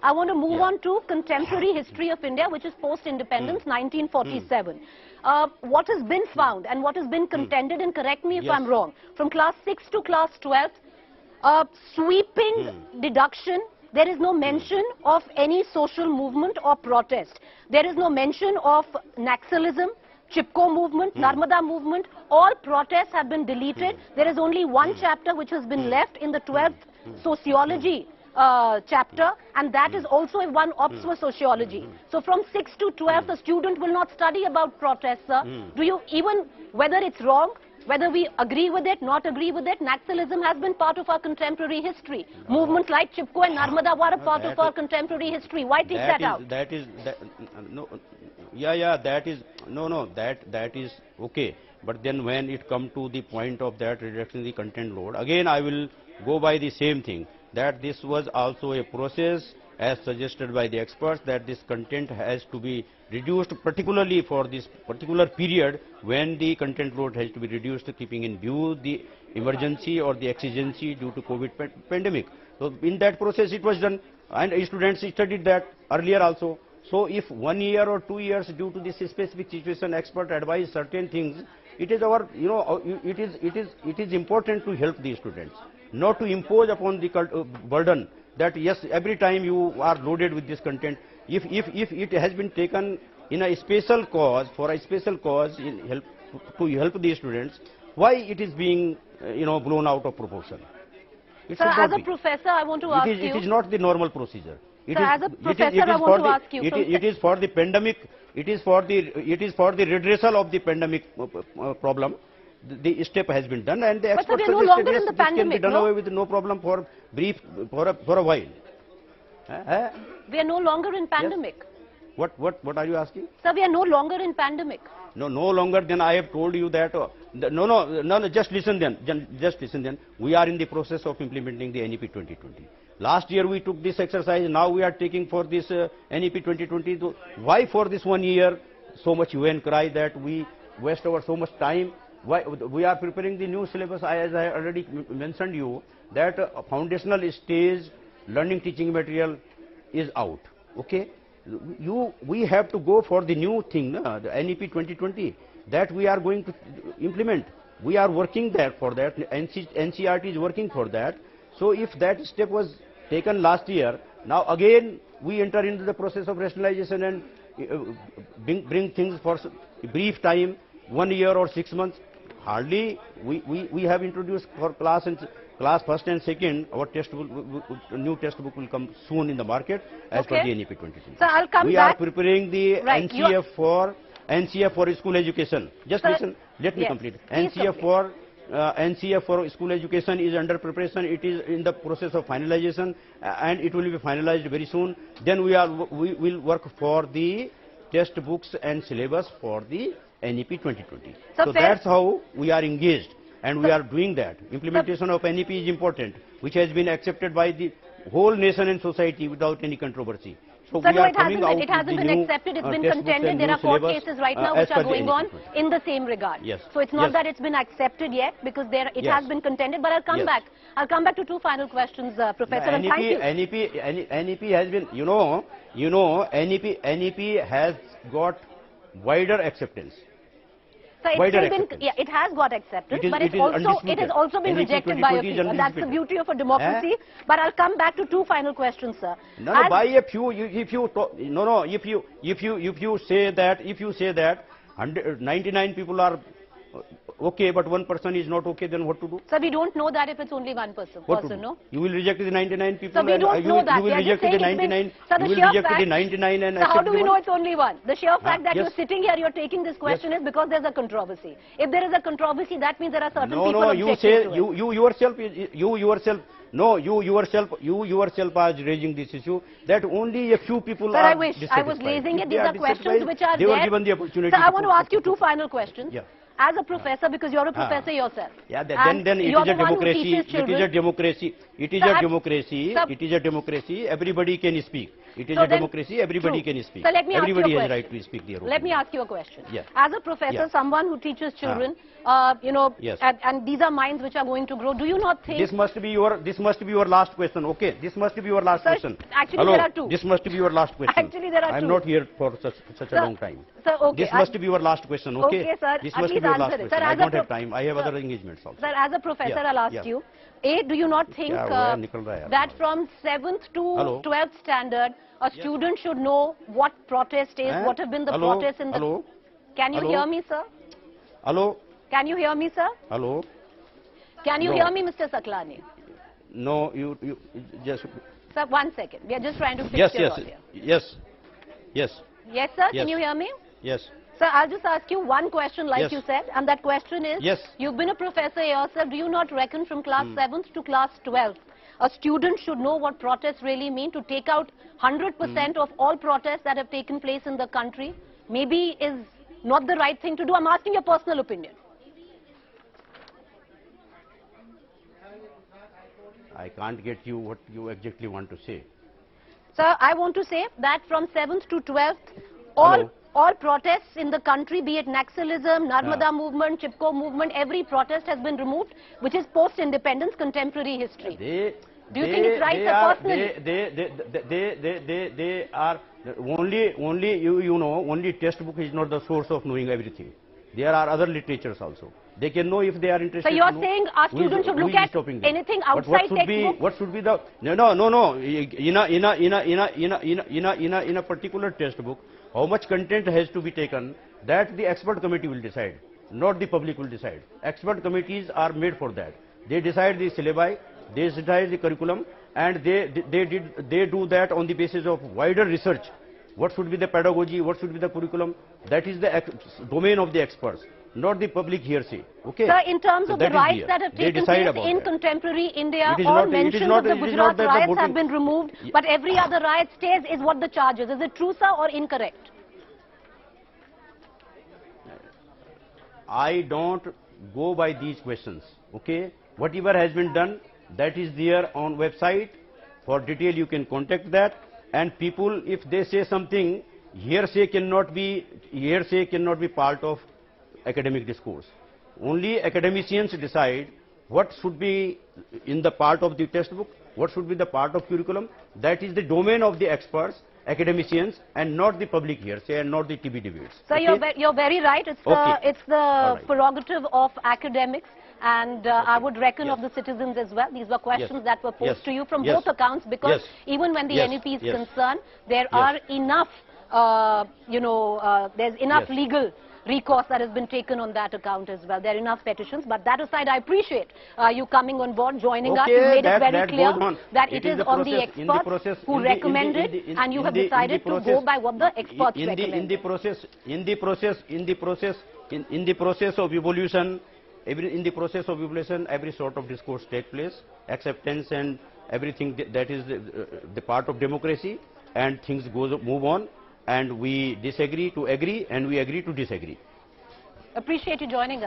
I want to move on to contemporary history of India, which is post-independence, 1947. What has been found and what has been contended, and correct me if I'm wrong, from class 6 to class 12, sweeping deduction, there is no mention of any social movement or protest. There is no mention of Naxalism, Chipko movement, Narmada movement. All protests have been deleted. There is only one chapter which has been left in the 12th sociology chapter, and that is also one ops for sociology. So from 6 to 12, the student will not study about protests, sir. Do you, even whether it's wrong, whether we agree with it, not agree with it, Naxalism has been part of our contemporary history. Movements like Chipko and Narmada were a part of our contemporary history. Why take that out? That is okay. But then when it comes to the point of that reduction the content load, again I will go by the same thing, that this was also a process as suggested by the experts, that this content has to be reduced, particularly for this particular period when the content load has to be reduced, keeping in view the emergency or the exigency due to COVID pandemic. So in that process it was done, and students studied that earlier also. So if 1 year or 2 years due to this specific situation, expert advise certain things, it is our, it is important to help the students, not to impose upon the burden that yes, every time you are loaded with this content. If it has been taken in a special cause, for a special cause, to help the students, why it is being blown out of proportion? Sir, as a professor, I want to ask you. It is not the normal procedure. As a professor, I want to ask you. It is for the pandemic. It is for the redressal of the pandemic problem. The step has been done, and the experts suggested no longer in the this pandemic, can be done away with no problem for a while. We are no longer in pandemic. Yes. What are you asking? Sir, we are no longer in pandemic. No longer. Then I have told you that. No. Just listen then. We are in the process of implementing the NEP 2020. Last year we took this exercise. Now we are taking for this NEP 2020. So why for this 1 year so much hue and cry that we waste our so much time? Why we are preparing the new syllabus? As I already mentioned you, that foundational stage learning teaching material is out. Okay, we have to go for the new thing, the NEP 2020, that we are going to implement. We are working there for that. NCERT is working for that. So if that step was taken last year, now again we enter into the process of rationalization and bring things for brief time, 1 year or 6 months. Hardly we have introduced for class first and second, our new textbook will come soon in the market as per the NEP 2020. So I'll come we back. are preparing the NCF for school education. Just listen, let me complete. NCF for school education is under preparation. It is in the process of finalization, and it will be finalized very soon. Then we will work for the textbooks and syllabus for the NEP 2020. So that's how we are engaged, and we are doing that. Implementation of NEP is important, which has been accepted by the whole nation and society without any controversy. So we are coming out. It hasn't been accepted. It's been contended. There are court cases right now which are going on in the same regard. Yes. So it's not that it's been accepted yet, because it has been contended. But I'll come back. I'll come back to two final questions, Professor. And thank you. NEP has been, NEP has got wider acceptance. So it has got accepted, but it has also been rejected by a few. And that's the beauty of a democracy. But I'll come back to two final questions, sir. No, by a few. If you say that 99 people are okay, but one person is not okay, then what to do? Sir, we don't know that if it's only one person. No? You will reject the 99 people. So we don't know that. You will reject the 99. You will reject the 99 and so how do we know it's only one? The sheer fact that you're sitting here, you're taking this question is because there's a controversy. If there is a controversy, that means there are certain people objecting to it. You yourself are raising this issue that only a few people Sir, are dissatisfied. I was raising it. These are questions which are they were given the opportunity. So I want to ask you two final questions. As a professor, because you're a professor yourself. Yeah, then it is a democracy. It is a democracy. It is a democracy. It is a democracy. Everybody can speak. It is So a then- democracy. Everybody True. can speak. So let me ask you a Everybody has question. right to speak their Let me opinion. ask you a question. Yeah. As a professor, Yeah. someone who teaches children, Yes. and these are minds which are going to grow, do you not think... This must be your last question. Okay, this must be your last Sir, question. actually Hello, there are two. This must be your last question. Actually, there are I'm two. not here for such a Sir, long time. Sir, okay. This must be your last question. Okay. Okay, sir. This At must be least your answer last it. question. Sir, I as a don't have time. I have Sir, other engagements also. Sir, as a professor, Yeah, I'll ask yeah. you, do you not think क्या हुआ है? निकल रहा है यार that तुम्हारा। from 7th to Hello? 12th standard, a student should know what protest is, Eh? what have been the Hello? protests in the... Hello? Can you Hello? hear me, sir? Hello? Can you hear me, sir? Hello? Can you No. hear me, Mr. Saklani? No, you just... Sir, 1 second. We are just trying to fix Yes, your yes, audio. yes, yes, Yes, sir. Can Yes. you hear me? yes. Sir, I'll just ask you one question like Yes. you said, and that question is, Yes. you've been a professor yourself, do you not reckon from class 7th to class 12th, a student should know what protests really mean, to take out 100% of all protests that have taken place in the country, maybe is not the right thing to do? I'm asking your personal opinion. I can't get you what you exactly want to say. Sir, I want to say that from 7th to 12th, Hello. all protests in the country, be it Naxalism, Narmada movement, Chipko movement, every protest has been removed, which is post-independence contemporary history. Do you think it's right, they sir, are, personally? they are only you know, only textbook is not the source of knowing everything. There are other literatures also. They can know if they are interested. So you're to know. saying our Who is- students should who look is at stopping them? anything But outside textbook? what should be the in a particular textbook, how much content has to be taken, that the expert committee will decide, not the public will decide. Expert committees are made for that. They decide the syllabi, they decide the curriculum, and they do that on the basis of wider research. What should be the pedagogy, what should be the curriculum, that is the domain of the experts, not the public hearsay. Okay? Sir, in terms So of the that is riots there. that have They taken decide place about in that. contemporary India, It is all not- it is mentions not- of the it is Gujarat not that the riots voting- have been removed, but every other riot stays, is what the charge is. Is it true, sir, or incorrect? I don't go by these questions. Okay? Whatever has been done, that is there on website. For detail, you can contact that. And people, if they say something, hearsay cannot be part of academic discourse. Only academicians decide what should be in the part of the textbook, what should be the part of curriculum. That is the domain of the experts, academicians, and not the public hearsay and not the TV debates. Sir, Okay? you're very right. It's Okay. the All right. prerogative of academics, and I would reckon of the citizens as well. These were questions Yes. that were posed Yes. to you from Yes. both accounts, because Yes. even when the Yes. NEP is Yes. concerned, there Yes. are enough, there's enough Yes. legal recourse that has been taken on that account as well. There are enough petitions, but that aside, I appreciate you coming on board, joining us. You Okay, made it very that clear goes on. that It it is is the on the process- in the experts process- who in the- in the- recommended, in the- and you in have the- in the decided to go process- by what the experts recommended. in the process of evolution, every sort of discourse take place, acceptance and everything. That is the part of democracy, and things move on, and we disagree to agree, and we agree to disagree. Appreciate you joining us.